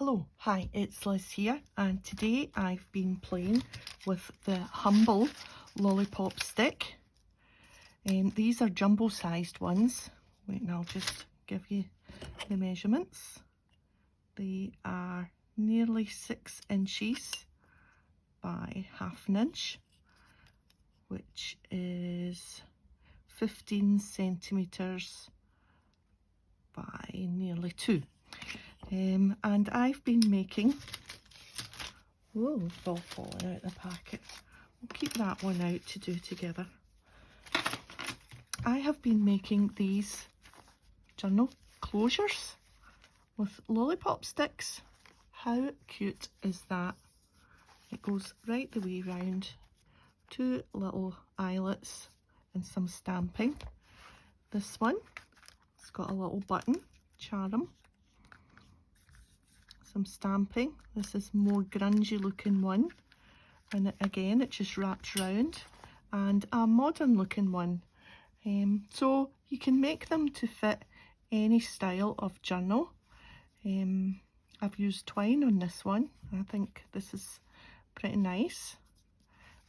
Hello, hi, it's Liz here, and today I've been playing with the Humble Lollipop stick. These are jumbo sized ones. Wait, and I'll just give you the measurements. They are nearly 6 inches by half an inch, which is 15 centimetres by nearly 2. And I've been making, whoa, ball falling out of the packet. We'll keep that one out to do together. I have been making these journal closures with lollipop sticks. How cute is that? It goes right the way round. 2 little eyelets and some stamping. This one, it's got a little button, charm. Some stamping. This is more grungy looking one, and again it just wraps round, and a modern looking one. So you can make them to fit any style of journal. I've used twine on this one. I think this is pretty nice.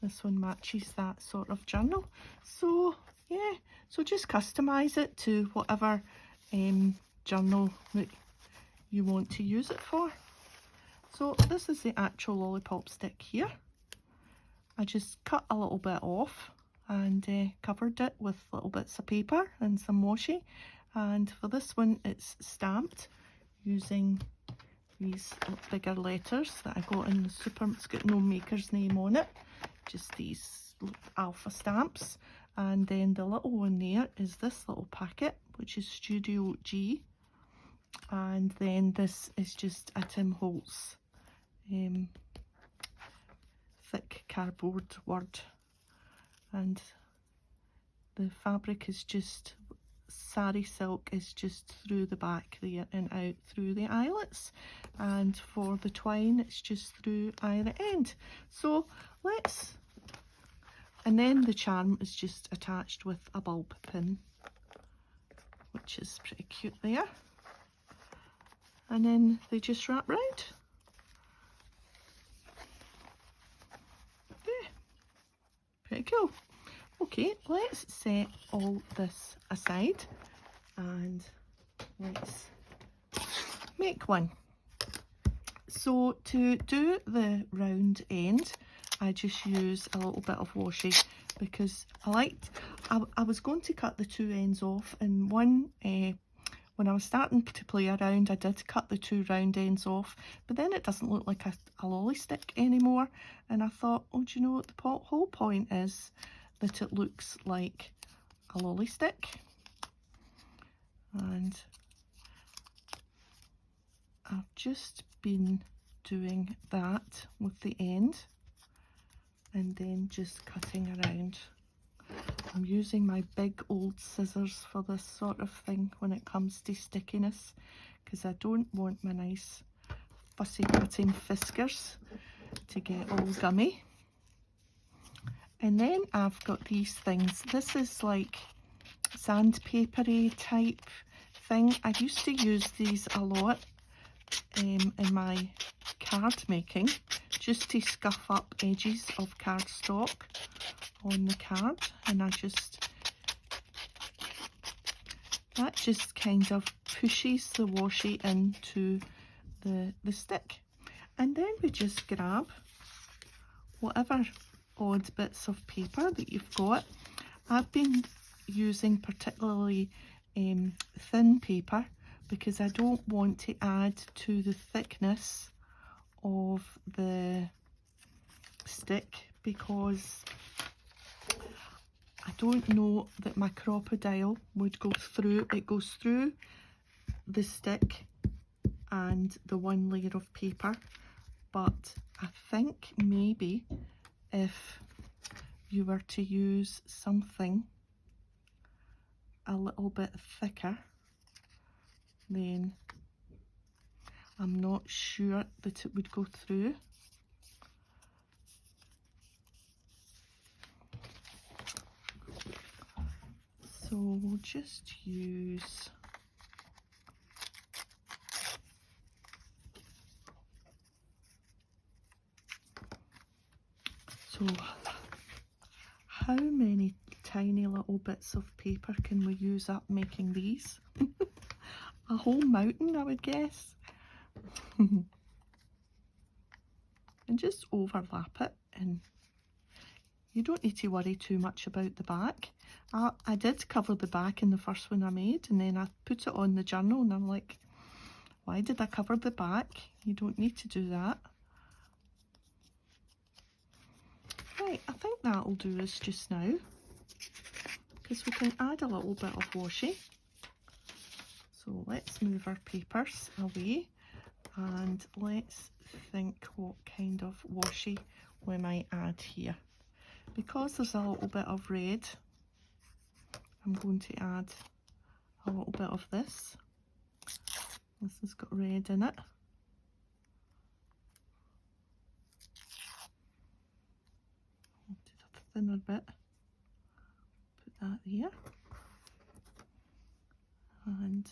This one matches that sort of journal. So yeah, so just customize it to whatever journal that you want to use it for. So this is the actual lollipop stick here. I just cut a little bit off and covered it with little bits of paper and some washi, and for this one it's stamped using these bigger letters that I got in the super. It's got no maker's name on it, just these alpha stamps. And then the little one there is this little packet, which is Studio G. And then this is just a Tim Holtz thick cardboard word, and the fabric is just sari silk, is just through the back there and out through the eyelets, and for the twine it's just through either end. So let's, and then the charm is just attached with a bulb pin, which is pretty cute there. And then they just wrap round. Yeah, pretty cool. Okay, let's set all this aside and let's make one. So to do the round end, I just use a little bit of washi because I was going to cut the 2 ends off, and one when I was starting to play around, I did cut the 2 round ends off, but then it doesn't look like a lolly stick anymore. And I thought, oh, do you know what the whole point is? That it looks like a lolly stick. And I've just been doing that with the end and then just cutting around. I'm using my big old scissors for this sort of thing when it comes to stickiness, because I don't want my nice fussy cutting fiskers to get all gummy. And then I've got these things. This is like sandpapery type thing. I used to use these a lot in my card making, just to scuff up edges of cardstock on the card, and that just kind of pushes the washi into the stick. And then we just grab whatever odd bits of paper that you've got. I've been using particularly thin paper because I don't want to add to the thickness of the stick, because I don't know that my Cropadile would go through. It goes through the stick and the one layer of paper, but I think maybe if you were to use something a little bit thicker, then I'm not sure that it would go through. So we'll just use So how many tiny little bits of paper can we use up making these? A whole mountain, I would guess. And just overlap it, and you don't need to worry too much about the back. I did cover the back in the first one I made, and then I put it on the journal and I'm like, why did I cover the back? You don't need to do that. Right, I think that'll do us just now, because we can add a little bit of washi. So let's move our papers away and let's think what kind of washi we might add here. Because there's a little bit of red, I'm going to add a little bit of this. This has got red in it. I'll do the thinner bit. Put that there. And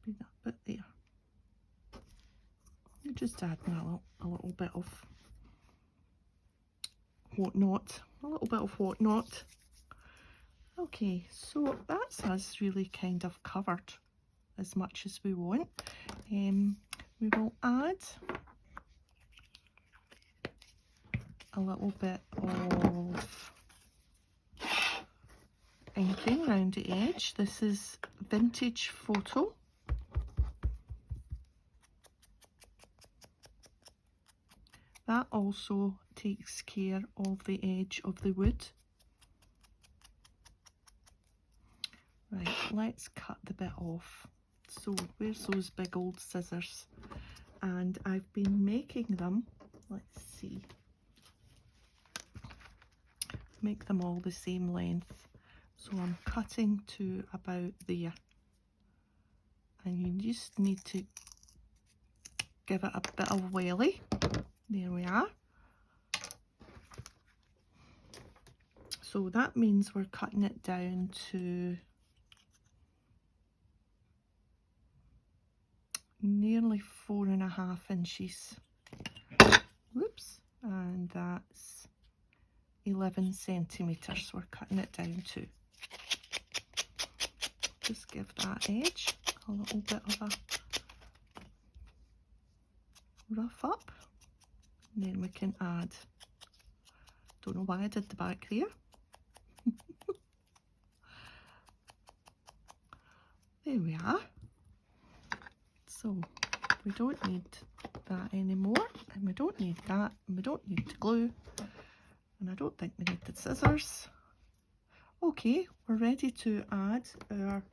be that bit there. You're just adding a little bit of whatnot. A little bit of whatnot. Okay, so that's us really kind of covered as much as we want. We will add a little bit of inking around the edge. This is Vintage Photo. That also takes care of the edge of the wood. Right, let's cut the bit off. So where's those big old scissors? And I've been making them, let's see, make them all the same length. So I'm cutting to about there. And you just need to give it a bit of welly. There we are. So that means we're cutting it down to nearly 4.5 inches. Whoops. And that's 11 centimetres we're cutting it down to. Just give that edge a little bit of a rough up. And then we can add, don't know why I did the back there. There we are. So we don't need that anymore, and we don't need that, and we don't need the glue, and I don't think we need the scissors. Okay, we're ready to add our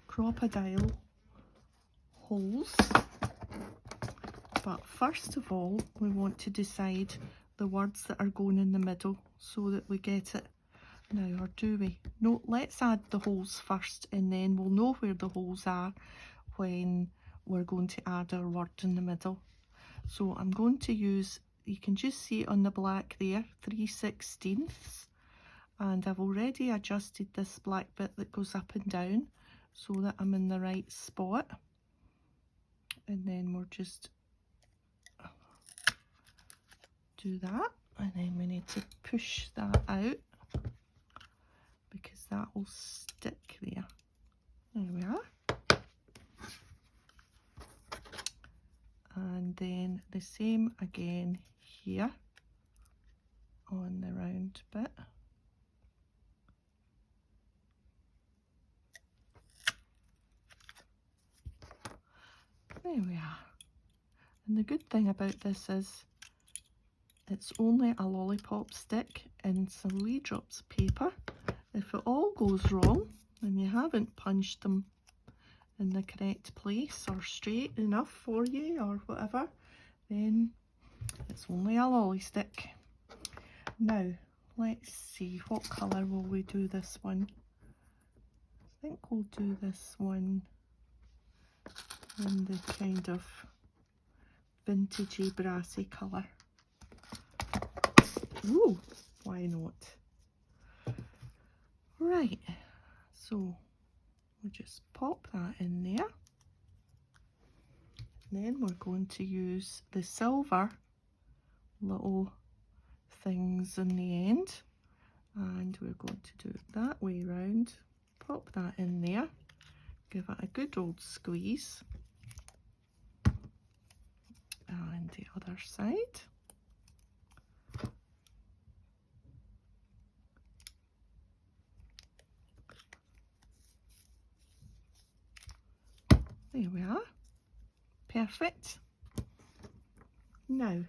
Cropadile holes. But first of all, we want to decide the words that are going in the middle so that we get it now, or do we? No, let's add the holes first, and then we'll know where the holes are when we're going to add our word in the middle. So I'm going to use, you can just see it on the black there, 3/16, and I've already adjusted this black bit that goes up and down so that I'm in the right spot. And then we'll just do that, and then we need to push that out because that will stick there. There we are. And then the same again here on the round bit. There we are. And the good thing about this is it's only a lollipop stick and some wee drops of paper. If it all goes wrong and you haven't punched them in the correct place or straight enough for you or whatever, then it's only a lolly stick. Now let's see, what colour will we do this one? I think we'll do this one in the kind of vintagey brassy colour. Ooh, why not? Right, so we'll just pop that in there. Then we're going to use the silver little things in the end, and we're going to do it that way round. Pop that in there, give it a good old squeeze, and the other side. There we are. Perfect. Now,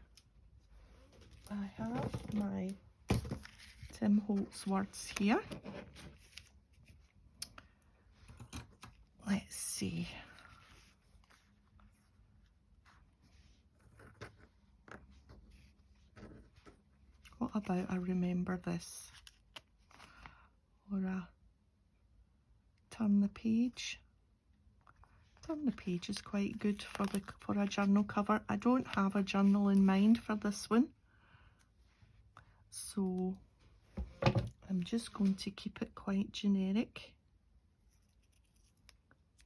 I have my Tim Holtz words here. Let's see. What about I remember this? Or a turn the page. Turn the page is quite good for a journal cover. I don't have a journal in mind for this one, so I'm just going to keep it quite generic.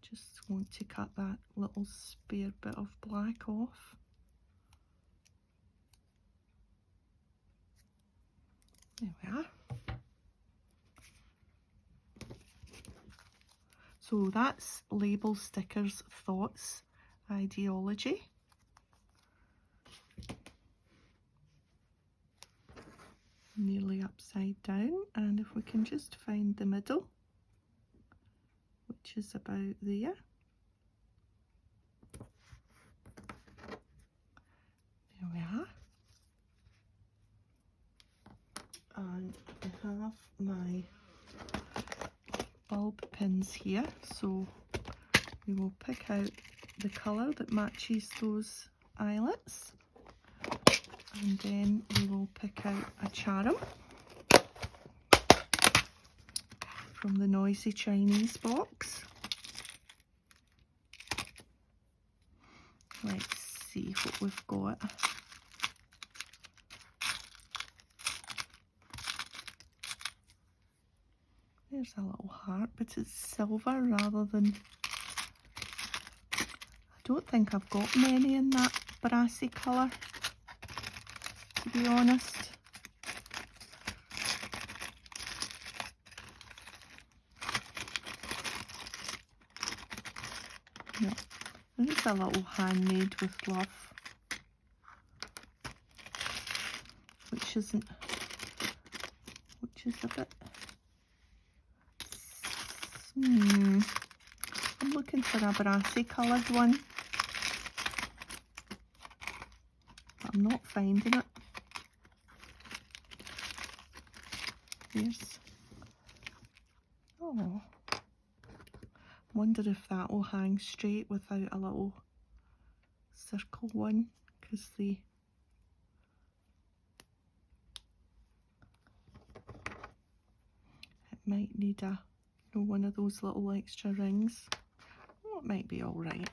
Just want to cut that little spare bit of black off. There we are. So that's Label Stickers Thoughts Ideology. Nearly upside down, and if we can just find the middle, which is about there. There we are. And I have my bulb pins here, so we will pick out the colour that matches those eyelets, and then we will pick out a charm from the Noisy Chinese box. Let's see what we've got. There's a little heart, but it's silver rather than... I don't think I've got many in that brassy colour, to be honest. No, it's a little handmade with love, which is a bit... I'm looking for a brassy coloured one, but I'm not finding it. There's... oh, wonder if that will hang straight without a little circle one, because it might need one of those little extra rings. Oh, it might be all right.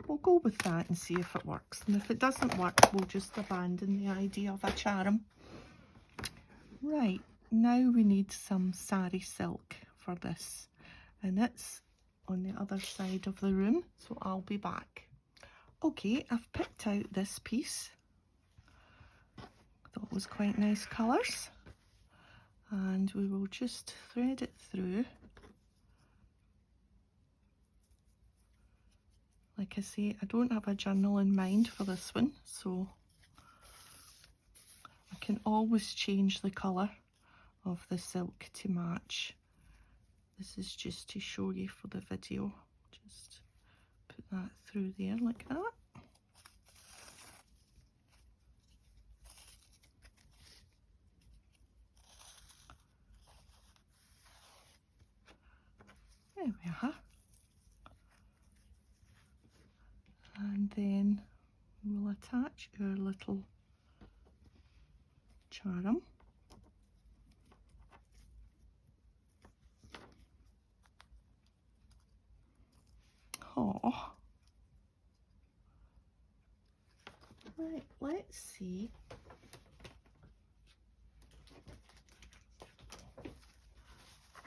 We'll go with that and see if it works, and if it doesn't work, we'll just abandon the idea of a charm. Right, now we need some sari silk for this, and it's on the other side of the room, so I'll be back. Okay, I've picked out this piece. Thought it was quite nice colours, and we will just thread it through. Like I say, I don't have a journal in mind for this one, so I can always change the colour of the silk to match. This is just to show you for the video. Just put that through there like that. There we are. And then we'll attach our little charm. Oh. Right, let's see.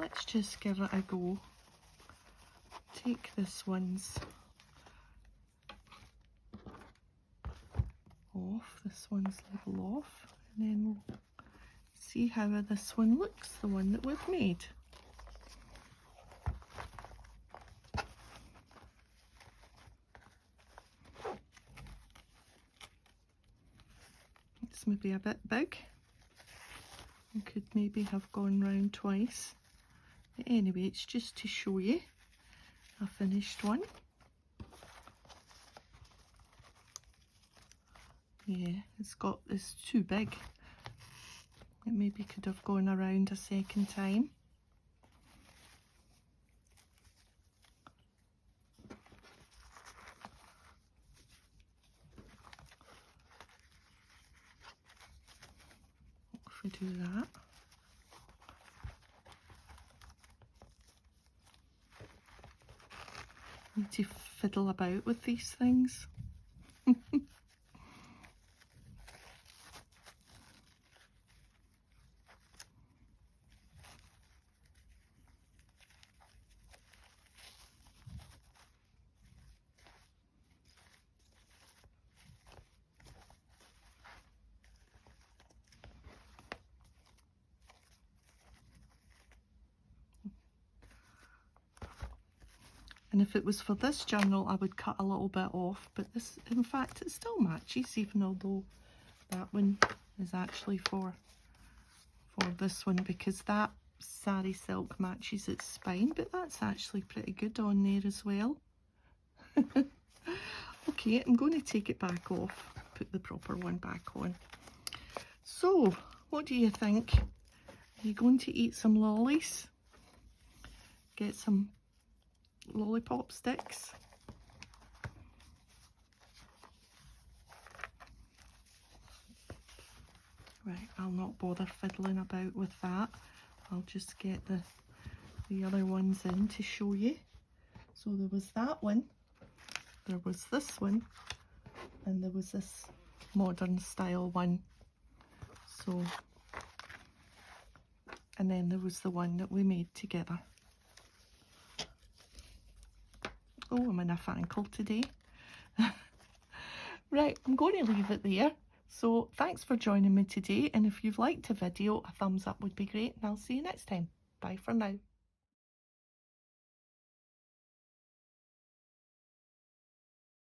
let's just give it a go. Take this one's off, this one's label off, and then we'll see how this one looks, the one that we've made. It's maybe a bit big. I could maybe have gone round twice. But anyway, it's just to show you a finished one. Yeah, it's too big. It maybe could have gone around a second time. If we do that. Need to fiddle about with these things. And if it was for this journal, I would cut a little bit off, but this, in fact, it still matches, even although that one is actually for this one, because that sari silk matches its spine, but that's actually pretty good on there as well. Okay, I'm going to take it back off, put the proper one back on. So, what do you think? Are you going to eat some lollies? Get some lollipop sticks? Right, I'll not bother fiddling about with that. I'll just get the other ones in to show you. So there was that one, there was this one, and there was this modern style one. So, and then there was the one that we made together. Oh, I'm in a fankle today. Right, I'm going to leave it there. So thanks for joining me today, and if you've liked the video, a thumbs up would be great, and I'll see you next time. Bye for now.